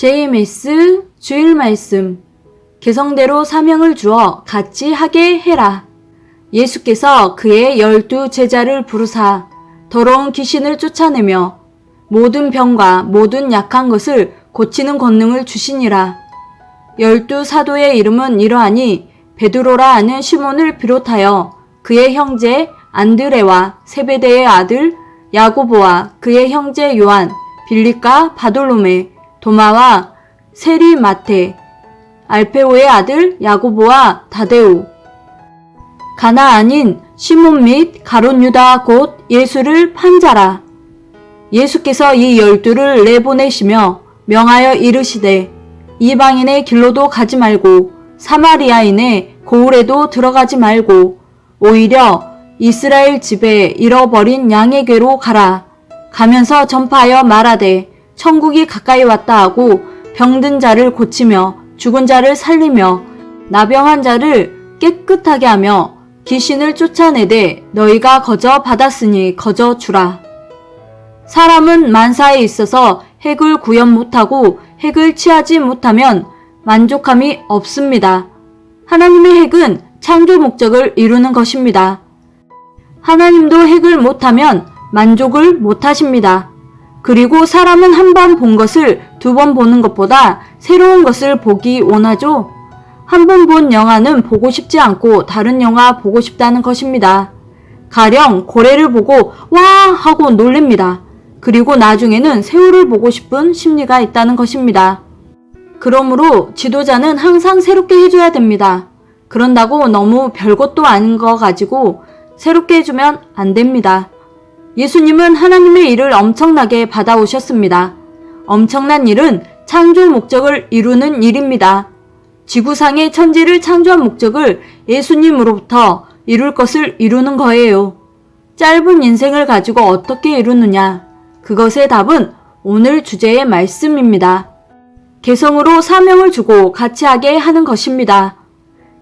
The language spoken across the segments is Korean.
JMS 주일 말씀. 개성대로 사명을 주어 같이 하게 해라. 예수께서 그의 12 제자를 부르사 더러운 귀신을 쫓아내며 모든 병과 모든 약한 것을 고치는 권능을 주시니라. 12 사도의 이름은 이러하니 베드로라 하는 시몬을 비롯하여 그의 형제 안드레와 세베대의 아들 야고보와 그의 형제 요한, 빌립과 바돌로메, 도마와 세리 마테, 알페오의 아들 야고보와 다데오, 가나안인 시몬 및 가룟 유다 곧 예수를 판 자라. 예수께서 이 12를 내보내시며 명하여 이르시되 이방인의 길로도 가지 말고 사마리아인의 고을에도 들어가지 말고 오히려 이스라엘 집에 잃어버린 양에게로 가라. 가면서 전파하여 말하되 천국이 가까이 왔다 하고 병든 자를 고치며 죽은 자를 살리며 나병한 자를 깨끗하게 하며 귀신을 쫓아내되 너희가 거저 받았으니 거저 주라. 사람은 만사에 있어서 핵을 구현 못하고 핵을 취하지 못하면 만족함이 없습니다. 하나님의 핵은 창조 목적을 이루는 것입니다. 하나님도 핵을 못하면 만족을 못하십니다. 그리고 사람은 한 번 본 것을 2번 보는 것보다 새로운 것을 보기 원하죠. 한 번 본 영화는 보고 싶지 않고 다른 영화 보고 싶다는 것입니다. 가령 고래를 보고 와 하고 놀랍니다. 그리고 나중에는 새우를 보고 싶은 심리가 있다는 것입니다. 그러므로 지도자는 항상 새롭게 해줘야 됩니다. 그런다고 너무 별것도 아닌 거 가지고 새롭게 해주면 안 됩니다. 예수님은 하나님의 일을 엄청나게 받아오셨습니다. 엄청난 일은 창조 목적을 이루는 일입니다. 지구상의 천지를 창조한 목적을 예수님으로부터 이룰 것을 이루는 거예요. 짧은 인생을 가지고 어떻게 이루느냐? 그것의 답은 오늘 주제의 말씀입니다. 개성으로 사명을 주고 같이 하게 하는 것입니다.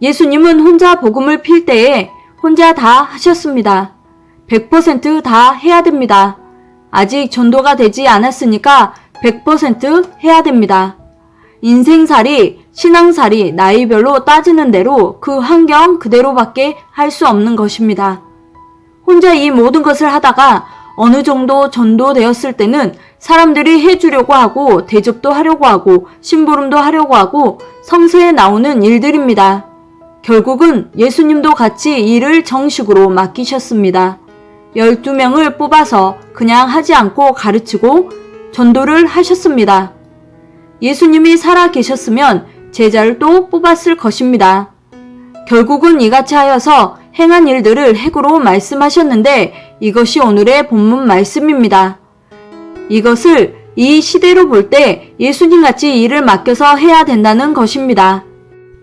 예수님은 혼자 복음을 필 때에 혼자 다 하셨습니다. 100% 해야 됩니다. 아직 전도가 되지 않았으니까 100% 해야 됩니다. 인생살이, 신앙살이 나이별로 따지는 대로 그 환경 그대로밖에 할 수 없는 것입니다. 혼자 이 모든 것을 하다가 어느 정도 전도되었을 때는 사람들이 해주려고 하고 대접도 하려고 하고 심부름도 하려고 하고 성서에 나오는 일들입니다. 결국은 예수님도 같이 일을 정식으로 맡기셨습니다. 12명을 뽑아서 그냥 하지 않고 가르치고 전도를 하셨습니다. 예수님이 살아 계셨으면 제자를 또 뽑았을 것입니다. 결국은 이같이 하여서 행한 일들을 핵으로 말씀하셨는데 이것이 오늘의 본문 말씀입니다. 이것을 이 시대로 볼 때 예수님같이 일을 맡겨서 해야 된다는 것입니다.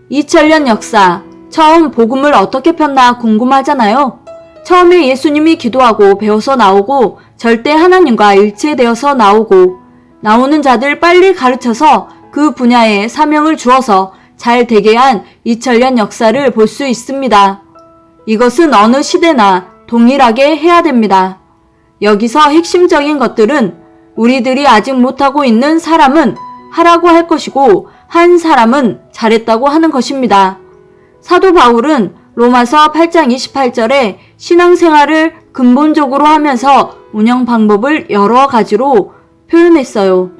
2000년 역사, 처음 복음을 어떻게 폈나 궁금하잖아요. 처음에 예수님이 기도하고 배워서 나오고 절대 하나님과 일체되어서 나오는 자들 빨리 가르쳐서 그 분야에 사명을 주어서 잘 되게 한 2000년 역사를 볼 수 있습니다. 이것은 어느 시대나 동일하게 해야 됩니다. 여기서 핵심적인 것들은 우리들이 아직 못하고 있는 사람은 하라고 할 것이고 한 사람은 잘했다고 하는 것입니다. 사도 바울은 로마서 8장 28절에 신앙생활을 근본적으로 하면서 운영 방법을 여러 가지로 표현했어요.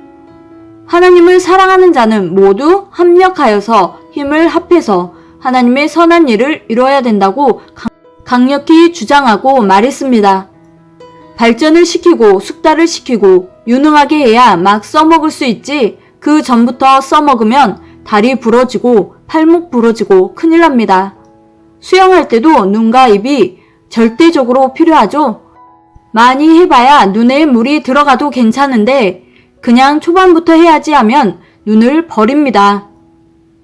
하나님을 사랑하는 자는 모두 합력하여서 힘을 합해서 하나님의 선한 일을 이루어야 된다고 강력히 주장하고 말했습니다. 발전을 시키고 숙달을 시키고 유능하게 해야 막 써먹을 수 있지 그 전부터 써먹으면 다리 부러지고 팔목 부러지고 큰일 납니다. 수영할 때도 눈과 입이 절대적으로 필요하죠. 많이 해봐야 눈에 물이 들어가도 괜찮은데 그냥 초반부터 해야지 하면 눈을 버립니다.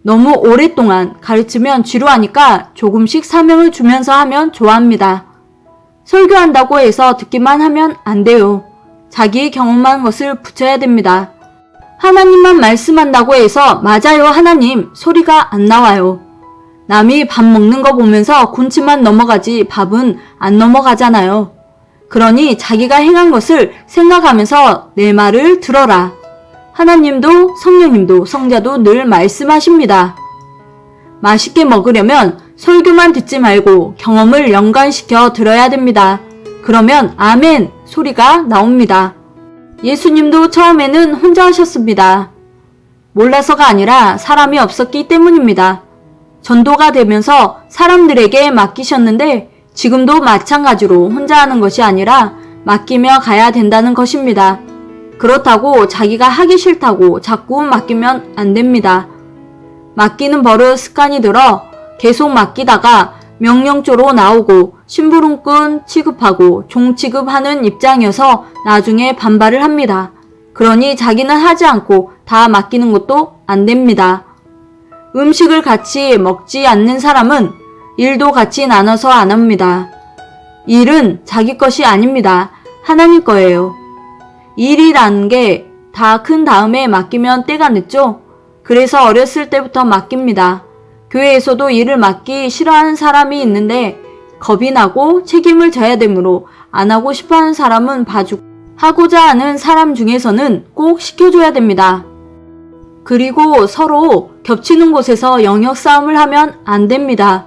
너무 오랫동안 가르치면 지루하니까 조금씩 사명을 주면서 하면 좋아합니다. 설교한다고 해서 듣기만 하면 안 돼요. 자기 경험한 것을 붙여야 됩니다. 하나님만 말씀한다고 해서 맞아요 하나님 소리가 안 나와요. 남이 밥 먹는 거 보면서 군침만 넘어가지 밥은 안 넘어가잖아요. 그러니 자기가 행한 것을 생각하면서 내 말을 들어라. 하나님도 성령님도 성자도 늘 말씀하십니다. 맛있게 먹으려면 설교만 듣지 말고 경험을 연관시켜 들어야 됩니다. 그러면 아멘 소리가 나옵니다. 예수님도 처음에는 혼자 하셨습니다. 몰라서가 아니라 사람이 없었기 때문입니다. 전도가 되면서 사람들에게 맡기셨는데 지금도 마찬가지로 혼자 하는 것이 아니라 맡기며 가야 된다는 것입니다. 그렇다고 자기가 하기 싫다고 자꾸 맡기면 안 됩니다. 맡기는 버릇 습관이 들어 계속 맡기다가 명령조로 나오고 심부름꾼 취급하고 종 취급하는 입장이어서 나중에 반발을 합니다. 그러니 자기는 하지 않고 다 맡기는 것도 안 됩니다. 음식을 같이 먹지 않는 사람은 일도 같이 나눠서 안 합니다. 일은 자기 것이 아닙니다. 하나님 거예요. 일이라는 게 다 큰 다음에 맡기면 때가 늦죠? 그래서 어렸을 때부터 맡깁니다. 교회에서도 일을 맡기 싫어하는 사람이 있는데 겁이 나고 책임을 져야 되므로 안 하고 싶어하는 사람은 봐주고 하고자 하는 사람 중에서는 꼭 시켜줘야 됩니다. 그리고 서로 겹치는 곳에서 영역 싸움을 하면 안 됩니다.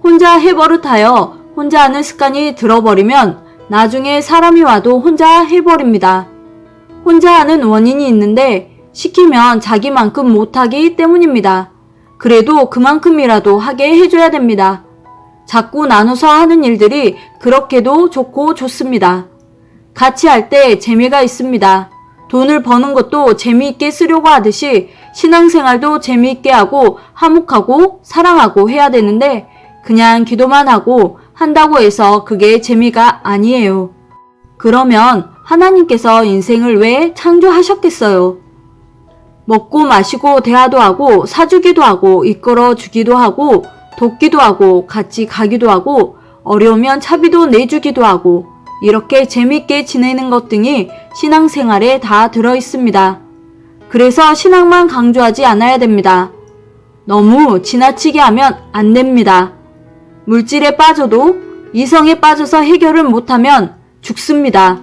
혼자 해버릇하여 혼자 하는 습관이 들어버리면 나중에 사람이 와도 혼자 해버립니다. 혼자 하는 원인이 있는데 시키면 자기만큼 못하기 때문입니다. 그래도 그만큼이라도 하게 해줘야 됩니다. 자꾸 나눠서 하는 일들이 그렇게도 좋고 좋습니다. 같이 할 때 재미가 있습니다. 돈을 버는 것도 재미있게 쓰려고 하듯이 신앙생활도 재미있게 하고 화목하고 사랑하고 해야 되는데 그냥 기도만 하고 한다고 해서 그게 재미가 아니에요. 그러면 하나님께서 인생을 왜 창조하셨겠어요? 먹고 마시고 대화도 하고 사주기도 하고 이끌어 주기도 하고 돕기도 하고 같이 가기도 하고 어려우면 차비도 내주기도 하고 이렇게 재밌게 지내는 것 등이 신앙생활에 다 들어있습니다. 그래서 신앙만 강조하지 않아야 됩니다. 너무 지나치게 하면 안 됩니다. 물질에 빠져도 이성에 빠져서 해결을 못하면 죽습니다.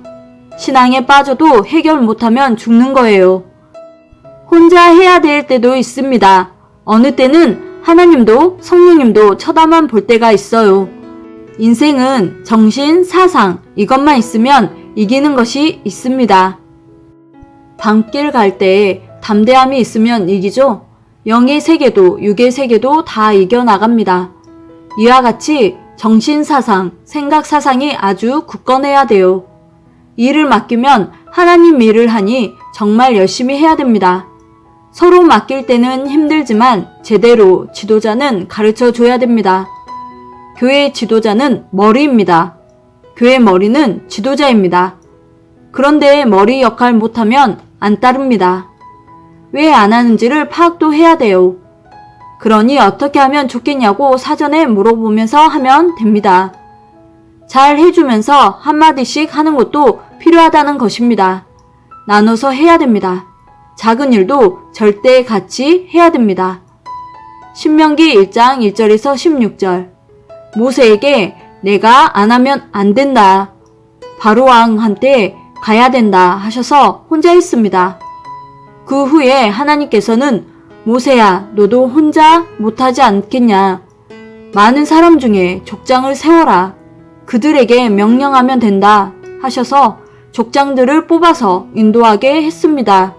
신앙에 빠져도 해결 못하면 죽는 거예요. 혼자 해야 될 때도 있습니다. 어느 때는 하나님도 성령님도 쳐다만 볼 때가 있어요. 인생은 정신, 사상 이것만 있으면 이기는 것이 있습니다. 밤길 갈 때 담대함이 있으면 이기죠. 영의 세계도 육의 세계도 다 이겨나갑니다. 이와 같이 정신, 사상, 생각, 사상이 아주 굳건해야 돼요. 일을 맡기면 하나님 일을 하니 정말 열심히 해야 됩니다. 서로 맡길 때는 힘들지만 제대로 지도자는 가르쳐 줘야 됩니다. 교회 지도자는 머리입니다. 교회 머리는 지도자입니다. 그런데 머리 역할 못하면 안 따릅니다. 왜 안 하는지를 파악도 해야 돼요. 그러니 어떻게 하면 좋겠냐고 사전에 물어보면서 하면 됩니다. 잘 해주면서 한마디씩 하는 것도 필요하다는 것입니다. 나눠서 해야 됩니다. 작은 일도 절대 같이 해야 됩니다. 신명기 1장 1절에서 16절 모세에게 내가 안 하면 안 된다. 바로 왕한테 가야 된다 하셔서 혼자 했습니다. 그 후에 하나님께서는 모세야 너도 혼자 못하지 않겠냐. 많은 사람 중에 족장을 세워라. 그들에게 명령하면 된다 하셔서 족장들을 뽑아서 인도하게 했습니다.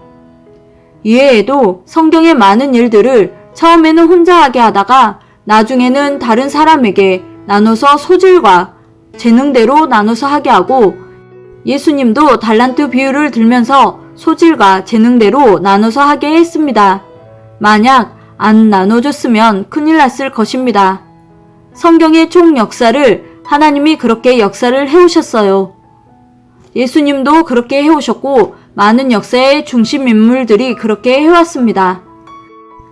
이외에도 성경의 많은 일들을 처음에는 혼자 하게 하다가 나중에는 다른 사람에게 나눠서 소질과 재능대로 나눠서 하게 하고 예수님도 달란트 비유를 들면서 소질과 재능대로 나눠서 하게 했습니다. 만약 안 나눠줬으면 큰일 났을 것입니다. 성경의 총 역사를 하나님이 그렇게 역사를 해오셨어요. 예수님도 그렇게 해오셨고 많은 역사의 중심 인물들이 그렇게 해왔습니다.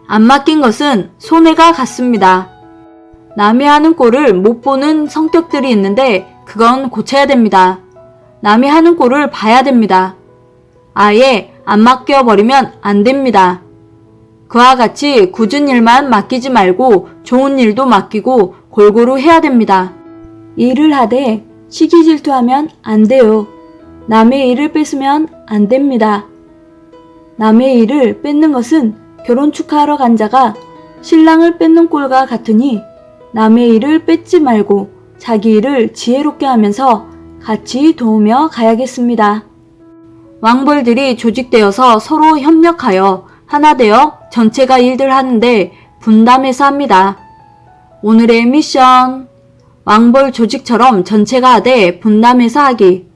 안 맡긴 것은 손해가 같습니다. 남이 하는 꼴을 못 보는 성격들이 있는데 그건 고쳐야 됩니다. 남이 하는 꼴을 봐야 됩니다. 아예 안 맡겨버리면 안 됩니다. 그와 같이 굳은 일만 맡기지 말고 좋은 일도 맡기고 골고루 해야 됩니다. 일을 하되 시기 질투하면 안 돼요. 남의 일을 뺏으면 안 됩니다. 남의 일을 뺏는 것은 결혼 축하하러 간 자가 신랑을 뺏는 꼴과 같으니 남의 일을 뺏지 말고 자기 일을 지혜롭게 하면서 같이 도우며 가야겠습니다. 왕벌들이 조직되어서 서로 협력하여 하나 되어 전체가 일들 하는데 분담해서 합니다. 오늘의 미션. 왕벌 조직처럼 전체가 하되 분담해서 하기.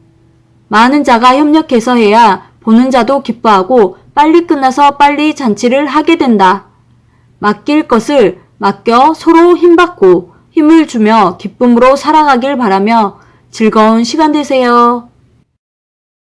많은 자가 협력해서 해야 보는 자도 기뻐하고 빨리 끝나서 빨리 잔치를 하게 된다. 맡길 것을 맡겨 서로 힘받고 힘을 주며 기쁨으로 살아가길 바라며 즐거운 시간 되세요.